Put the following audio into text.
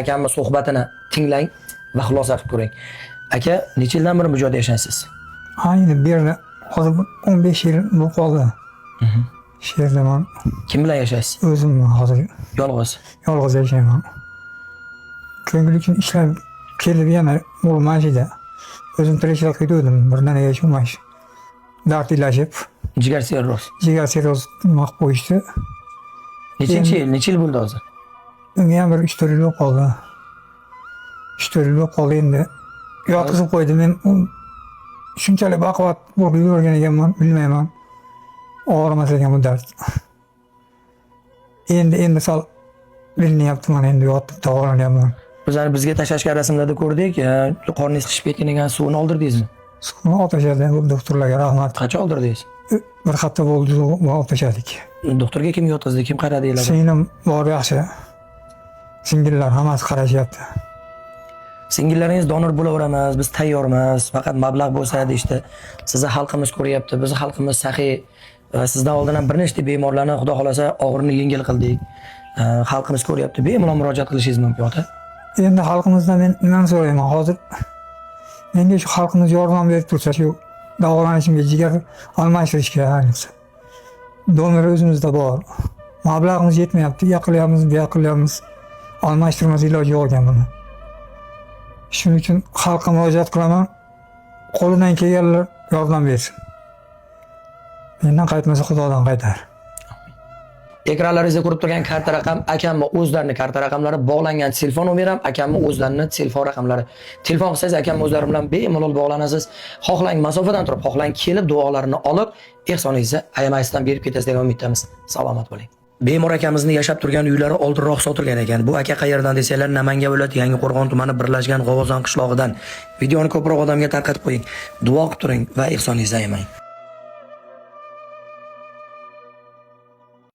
akamning suhbatini tinglang va xulosa qilib ko'ring. Aka, necha yildan beri bu joyda yashaysiz? Ayni bu yerda hozir 15 yil bo'lib qoldi. Shu yerda men Kim bilan yashaysiz? o'zim hozir Yolg'iz. yolg'iz yashayman. Ko'ngil uchun ishlab kelib yana bo'lmashida. O'zim tirikchilik qildim, birdan yashamash. Dard ilashib, Jigar sirroz. jigar sirroz maq qo'yishdi. Necha yil bo'ldi hozir? Unga ham bir 3-4 yil bo'lib qoldi. 3-4 yil bo'lib qoldi endi. Yotqizib qo'ydi. Men shunchalik baquvvat bo'lib yurgan ekanman, bilmayman. Og'rimas ekan bu dard. Endi sal bilinyapti, mana endi yotib davolanyapman. Bizga tashlashgan rasmlarda ko'rdik, qorningiz qishib ketgan ekan, suvni oldirdingizmi? Suvni otashadi, doktorlarga rahmat. Qancha oldirdingiz? Bir hafta bo'ldi, otashadik. Doktorga kim yotqizdi, kim qaradinglar? Singlim bor yaxshi. Singillar hammasi qarashyapti. Singillaringiz donor bo'laveramiz, biz tayyormiz, faqat mablag' bo'lsa deyishdi. Sizni xalqimiz ko'ryapti, bizni xalqimiz saxiy. Sizdan oldin ham bir nechta bemorlarni xudo xolasa og'irini yengil qildik. Xalqimiz ko'ryapti, bemalol murojaat qilishingiz mumkin ota. Endi xalqimizdan men nimani so'rayman hozir? Menga shu xalqimiz yordam berib tursa, shu davolanishimga jigar almashtirishga ayniqsa. Donor o'zimizda bor. Mablag'imiz yetmayapti, yaqilyapmiz, bu yaqilyapmiz. Almashtirmas iloji yo'q ekan buni. Shuning uchun xalqqa murojaat qilaman. Qo'lidan kelganlar yordam bersin. Mendan qaytmasa Xudodan qaytar. Ekranlaringizda ko'rib turgan karta raqam akamni o'zlarining karta raqamlari bog'langan telefon nomeram, akamni o'zlarining telefon raqamlari. Telefon qilsangiz akamni o'zlari bilan bemalol bog'lanasiz. Xohlang masofadan turib, xohlang kelib duolarini olib, ehsoningizni ayamasdan berib ketasiz degan umiddamiz. Salomat bo'ling. Bemor akamizni yashab turgan uylari oldinroq sotilgan ekan. Bu aka qayerdan desanglar, Namangan viloyati Yangiqo'rg'on tumani birlashgan G'ovozon qishlog'idan. Videoni ko'proq odamga tarqatib qo'ying. Duo qilib turing va ehsoningizni ayamang.